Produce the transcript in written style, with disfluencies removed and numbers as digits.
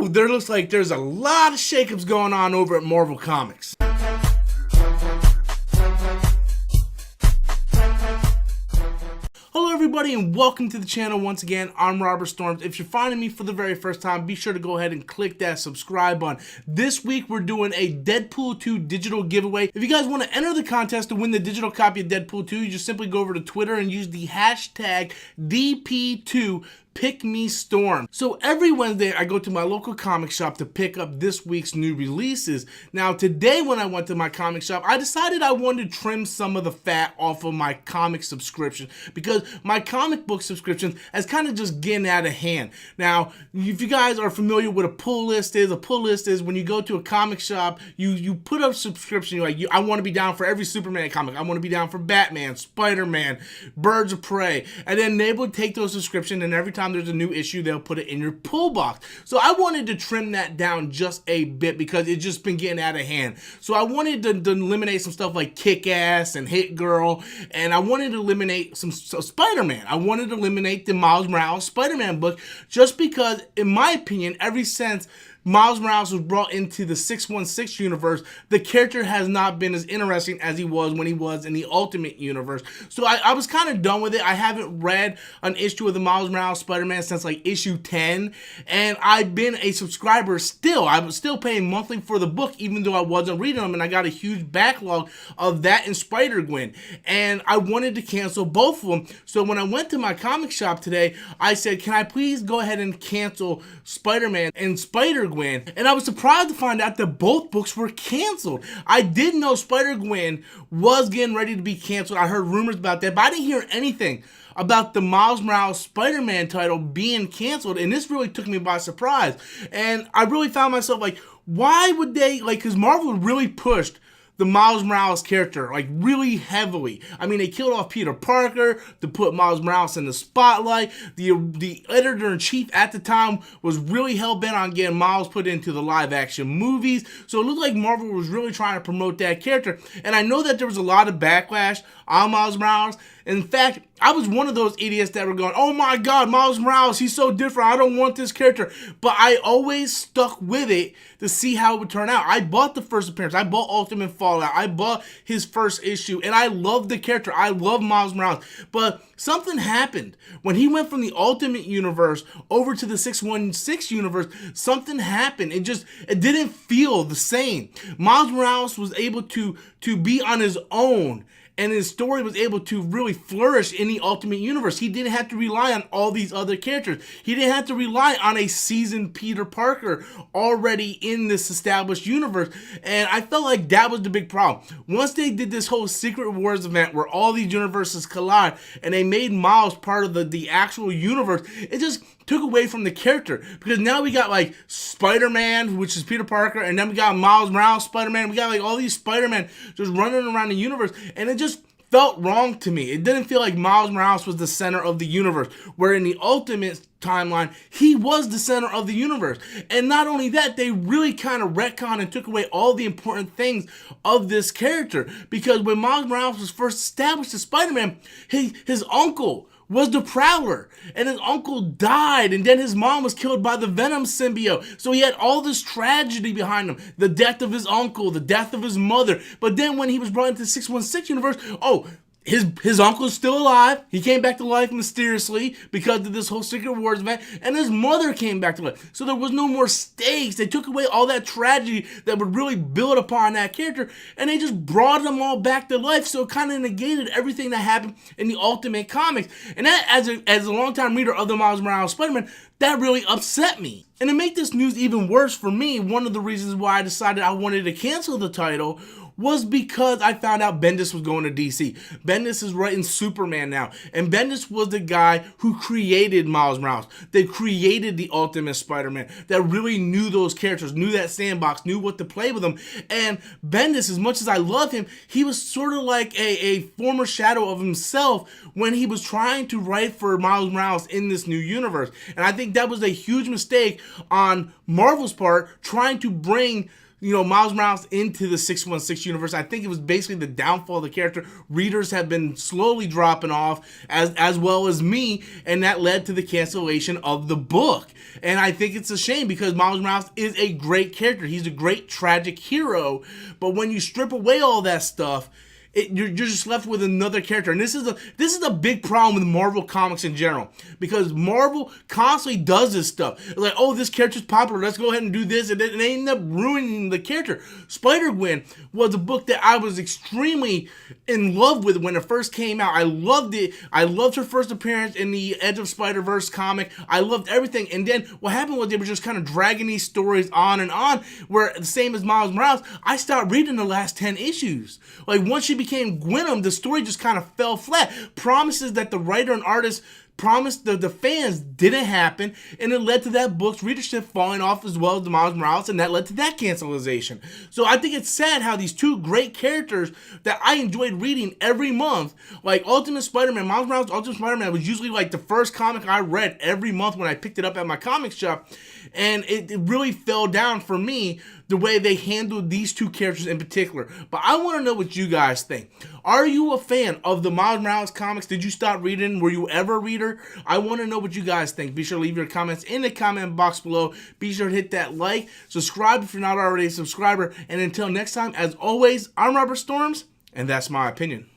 Woo! There looks like there's a lot of shakeups going on over at Marvel Comics. Hello everybody and welcome to the channel once again. I'm Robert Storms. If you're finding me for the very first time, be sure to go ahead and click that subscribe button. This week we're doing a Deadpool 2 digital giveaway. If you guys want to enter the contest to win the digital copy of Deadpool 2, you just simply go over to Twitter and use the hashtag DP2 Pick Me Storm. So every Wednesday I go to my local comic shop to pick up this week's new releases. Now today when I went to my comic shop, I decided I wanted to trim some of the fat off of my comic subscription because my comic book subscription has kind of just getting out of hand. Now if you guys are familiar with a pull list is when you go to a comic shop, you put up a subscription, you're like, I want to be down for every Superman comic, I want to be down for Batman, Spider-Man, Birds of Prey, and then they would take those subscriptions and every time there's a new issue, they'll put it in your pull box. So I wanted to trim that down just a bit because it's just been getting out of hand. So I wanted to eliminate some stuff like Kick-Ass and Hit Girl, and I wanted to eliminate some Spider-Man. I wanted to eliminate the Miles Morales Spider-Man book just because, in my opinion, ever since Miles Morales was brought into the 616 universe, the character has not been as interesting as he was when he was in the Ultimate universe. So I was kind of done with it. I haven't read an issue of the Miles Morales Spider-Man since like issue 10, and I've been a subscriber still. I'm still paying monthly for the book even though I wasn't reading them, and I got a huge backlog of that and Spider-Gwen, and I wanted to cancel both of them. So when I went to my comic shop today, I said, can I please go ahead and cancel Spider-Man and Spider-Gwen? And I was surprised to find out that both books were canceled. I did know Spider-Gwen was getting ready to be canceled. I heard rumors about that, but I didn't hear anything about the Miles Morales Spider-Man title being canceled, and this really took me by surprise. And I really found myself like, why would they, like, because Marvel really pushed the Miles Morales character, like, really heavily. I mean, they killed off Peter Parker to put Miles Morales in the spotlight. The editor-in-chief at the time was really hell-bent on getting Miles put into the live-action movies. So it looked like Marvel was really trying to promote that character. And I know that there was a lot of backlash on Miles Morales. In fact, I was one of those idiots that were going, oh my god, Miles Morales, he's so different, I don't want this character. But I always stuck with it to see how it would turn out. I bought the first appearance, I bought Ultimate Fallout, I bought his first issue, and I love the character, I love Miles Morales. But something happened. When he went from the Ultimate Universe over to the 616 universe, something happened. It didn't feel the same. Miles Morales was able to be on his own, and his story was able to really flourish in the Ultimate Universe. He didn't have to rely on all these other characters. He didn't have to rely on a seasoned Peter Parker already in this established universe. And I felt like that was the big problem. Once they did this whole Secret Wars event where all these universes collide and they made Miles part of the actual universe, it just took away from the character, because now we got like Spider-Man, which is Peter Parker, and then we got Miles Morales Spider-Man. We got like all these Spider-Man just running around the universe, and it just felt wrong to me. It didn't feel like Miles Morales was the center of the universe, where in the Ultimate timeline, he was the center of the universe. And not only that, they really kind of retconned and took away all the important things of this character, because when Miles Morales was first established as Spider-Man, his uncle was the Prowler, and his uncle died, and then his mom was killed by the Venom symbiote. So he had all this tragedy behind him, the death of his uncle, the death of his mother. But then when he was brought into the 616 universe, oh, his uncle's still alive. He came back to life mysteriously because of this whole Secret Wars event, and his mother came back to life. So there was no more stakes. They took away all that tragedy that would really build upon that character, and they just brought them all back to life. So it kind of negated everything that happened in the Ultimate comics. And that, as a longtime reader of the Miles Morales Spider-Man, that really upset me. And to make this news even worse for me, one of the reasons why I decided I wanted to cancel the title was because I found out Bendis was going to DC. Bendis is writing Superman now, and Bendis was the guy who created Miles Morales. They created the Ultimate Spider-Man that really knew those characters, knew that sandbox, knew what to play with them. And Bendis, as much as I love him, he was sort of like a former shadow of himself when he was trying to write for Miles Morales in this new universe. And I think that was a huge mistake on Marvel's part, trying to bring Miles Morales into the 616 universe. I think it was basically the downfall of the character. Readers have been slowly dropping off, as well as me, and that led to the cancellation of the book. And I think it's a shame because Miles Morales is a great character. He's a great tragic hero, but when you strip away all that stuff, you're just left with another character. And this is a big problem with Marvel Comics in general, because Marvel constantly does this stuff. Like, oh, this character's popular, let's go ahead and do this, and they end up ruining the character. Spider-Gwen was a book that I was extremely in love with when it first came out. I loved it. I loved her first appearance in the Edge of Spider-Verse comic. I loved everything. And then what happened was they were just kind of dragging these stories on and on, where the same as Miles Morales, I stopped reading the last 10 issues. Like, once she became Gwenom, the story just kind of fell flat. Promises that the writer and artist promised the fans didn't happen, and it led to that book's readership falling off, as well as the Miles Morales, and that led to that cancellation. So I think it's sad how these two great characters that I enjoyed reading every month, like Ultimate Spider-Man, Miles Morales Ultimate Spider-Man was usually like the first comic I read every month when I picked it up at my comic shop, and it really fell down for me the way they handled these two characters in particular. But I want to know what you guys think. Are you a fan of the Miles Morales comics? Did you stop reading? Were you ever a reader? I want to know what you guys think. Be sure to leave your comments in the comment box below. Be sure to hit that like, subscribe if you're not already a subscriber, and until next time, as always, I'm Robert Storms, and that's my opinion.